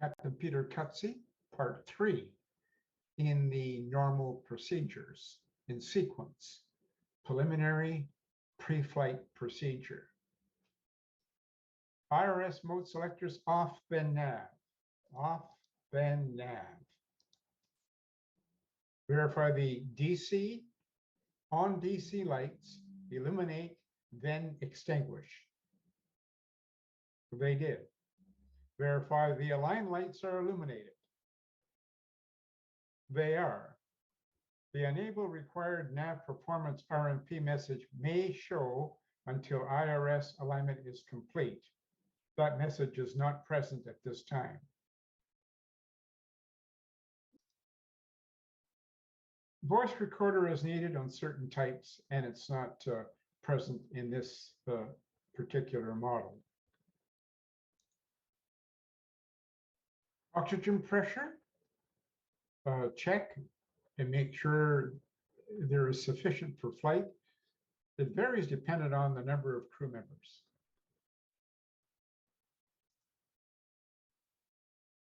Captain Peter Cutsey, Part 3, in the normal procedures in sequence. Preliminary pre-flight procedure. IRS mode selectors off, then nav. Off, then nav. Verify the DC, on DC lights, illuminate, then extinguish. They did. Verify the align lights are illuminated. They are. The enable required nav performance RMP message may show until IRS alignment is complete. That message is not present at this time. Voice recorder is needed on certain types, and it's not present in this particular model. Oxygen pressure, check and make sure there is sufficient for flight. It varies dependent on the number of crew members.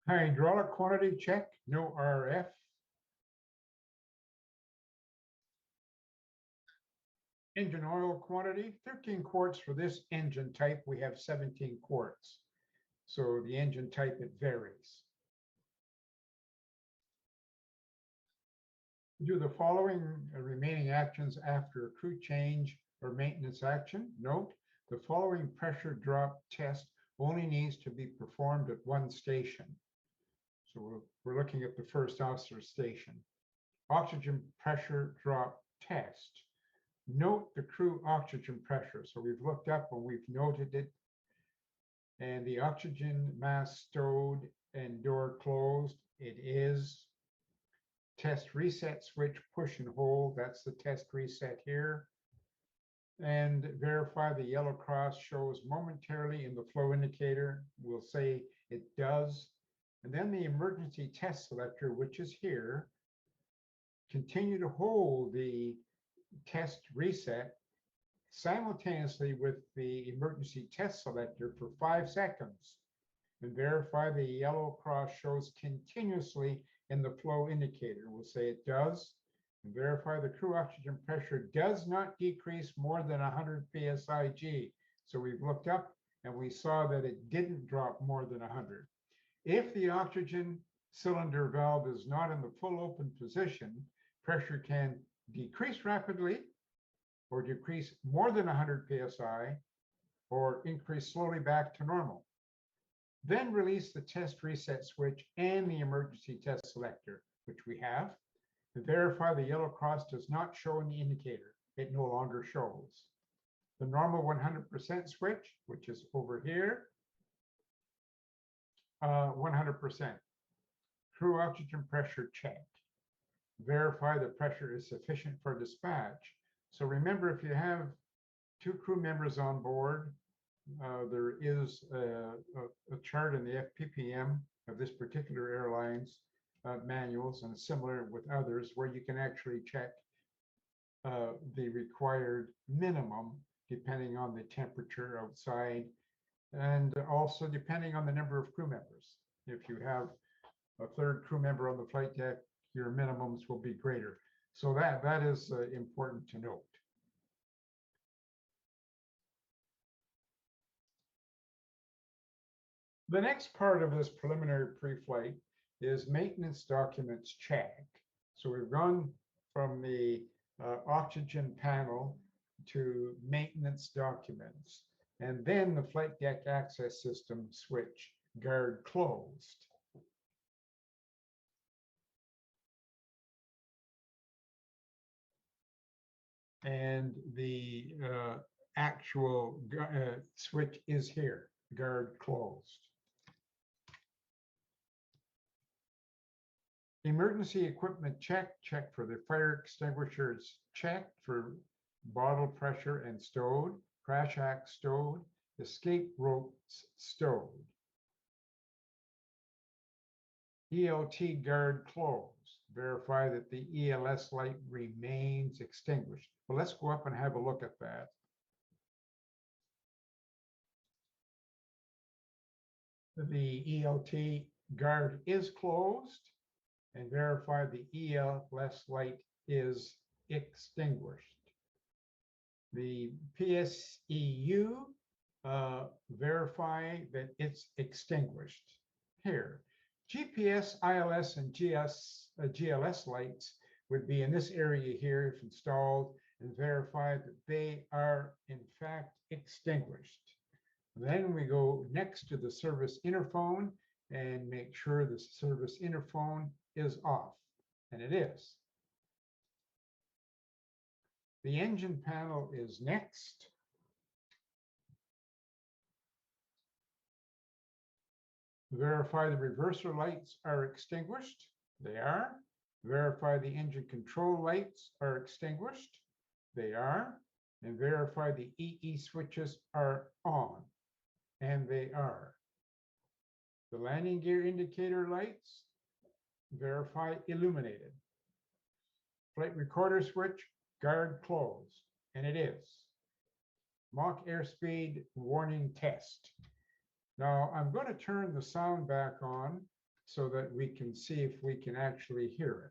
Hydraulic quantity check, no RF. Engine oil quantity, 13 quarts for this engine type. We have 17 quarts. So the engine type, it varies. Do the following remaining actions after a crew change or maintenance action. Note, the following pressure drop test only needs to be performed at one station. So we're looking at the first officer station. Oxygen pressure drop test. Note the crew oxygen pressure. So we've looked up and we've noted it. And the oxygen mask stowed and door closed. It is. Test reset switch, push and hold. That's the test reset here. And verify the yellow cross shows momentarily in the flow indicator. We'll say it does. And then the emergency test selector, which is here, continue to hold the test reset simultaneously with the emergency test selector for 5 seconds. And verify the yellow cross shows continuously in the flow indicator. We'll say it does. And verify the crew oxygen pressure does not decrease more than 100 psi-G. So we've looked up and we saw that it didn't drop more than 100. If the oxygen cylinder valve is not in the full open position, pressure can decrease rapidly or decrease more than 100 psi or increase slowly back to normal. Then release the test reset switch and the emergency test selector, which we have. To verify the yellow cross does not show in the indicator. It no longer shows. The normal 100% switch, which is over here, 100%. Crew oxygen pressure checked. Verify the pressure is sufficient for dispatch. So remember, if you have 2 crew members on board, there is a chart in the FPPM of this particular airline's manuals, and similar with others, where you can actually check the required minimum depending on the temperature outside and also depending on the number of crew members. If you have a 3rd crew member on the flight deck, your minimums will be greater. So that is important to note. The next part of this preliminary pre-flight is maintenance documents check. So we've gone from the oxygen panel to maintenance documents, and then the flight deck access system switch, guard closed. And the actual switch is here, guard closed. Emergency equipment check for the fire extinguishers, checked for bottle pressure and stowed, crash axe stowed, escape ropes stowed. ELT guard closed. Verify that the ELS light remains extinguished. Well, let's go up and have a look at that. The ELT guard is closed, and verify the ELS light is extinguished. The PSEU, verify that it's extinguished. Here, GPS, ILS, and GLS lights would be in this area here if installed, and verify that they are in fact extinguished. Then we go next to the service interphone and make sure the service interphone is off, and it is. The engine panel is next. Verify the reverser lights are extinguished. They are. Verify the engine control lights are extinguished. They are. And verify the EE switches are on. And they are. The landing gear indicator lights, verify illuminated. Flight recorder switch, guard closed. And it is. Mach airspeed warning test. Now I'm going to turn the sound back on so that we can see if we can actually hear it.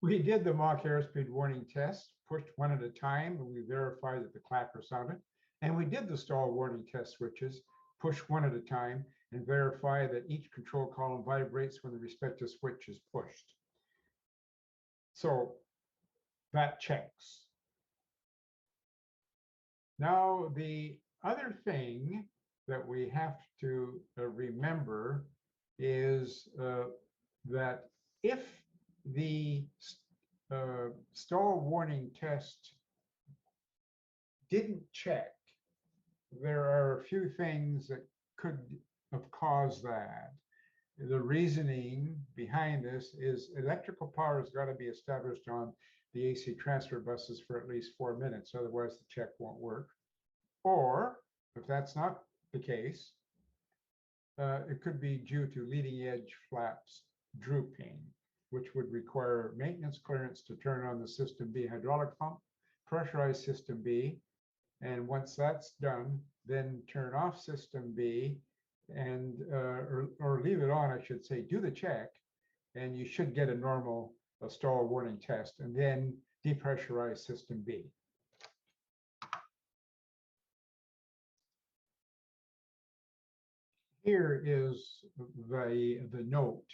We did the Mach airspeed warning test, pushed one at a time, and we verified that the clapper sounded. And we did the stall warning test switches, push one at a time, and verify that each control column vibrates when the respective switch is pushed. So that checks. Now, the other thing that we have to remember is that if the stall warning test didn't check, there are a few things that could have caused that. The reasoning behind this is electrical power has got to be established on the AC transfer buses for at least 4 minutes, otherwise the check won't work. Or if that's not the case, it could be due to leading edge flaps drooping, which would require maintenance clearance to turn on the System B hydraulic pump, pressurize System B, and once that's done, then turn off System B and or leave it on, I should say, do the check, and you should get a normal stall warning test, and then depressurize System B. Here is the note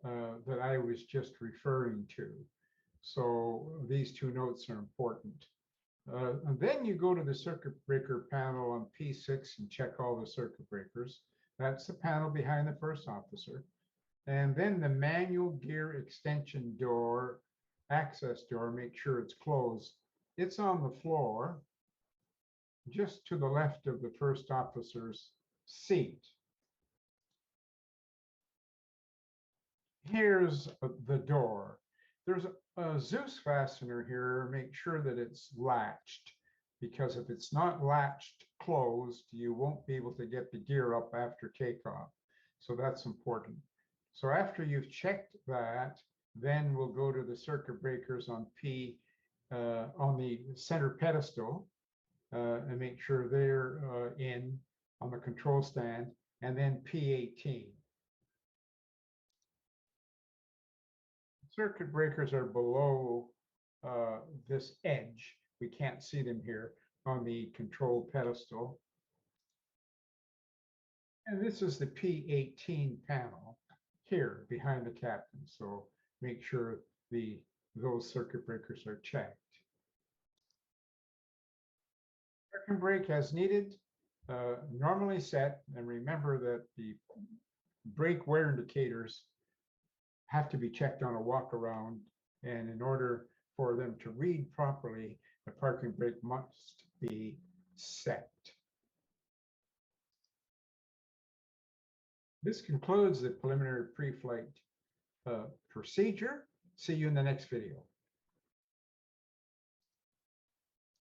that I was just referring to. So these two notes are important. And then you go to the circuit breaker panel on P6 and check all the circuit breakers. That's the panel behind the first officer. And then the manual gear extension door, access door, make sure it's closed. It's on the floor, just to the left of the first officer's seat. Here's the door. There's a Zeus fastener here. Make sure that it's latched, because if it's not latched closed, you won't be able to get the gear up after takeoff. So that's important. So after you've checked that, then we'll go to the circuit breakers on on the center pedestal and make sure they're in on the control stand, and then P18. Circuit breakers are below this edge. We can't see them here on the control pedestal. And this is the P18 panel here behind the captain. So make sure those circuit breakers are checked. Parking brake as needed, normally set, and remember that the brake wear indicators have to be checked on a walk around, and in order for them to read properly, the parking brake must be set. This concludes the preliminary pre-flight procedure. See you in the next video.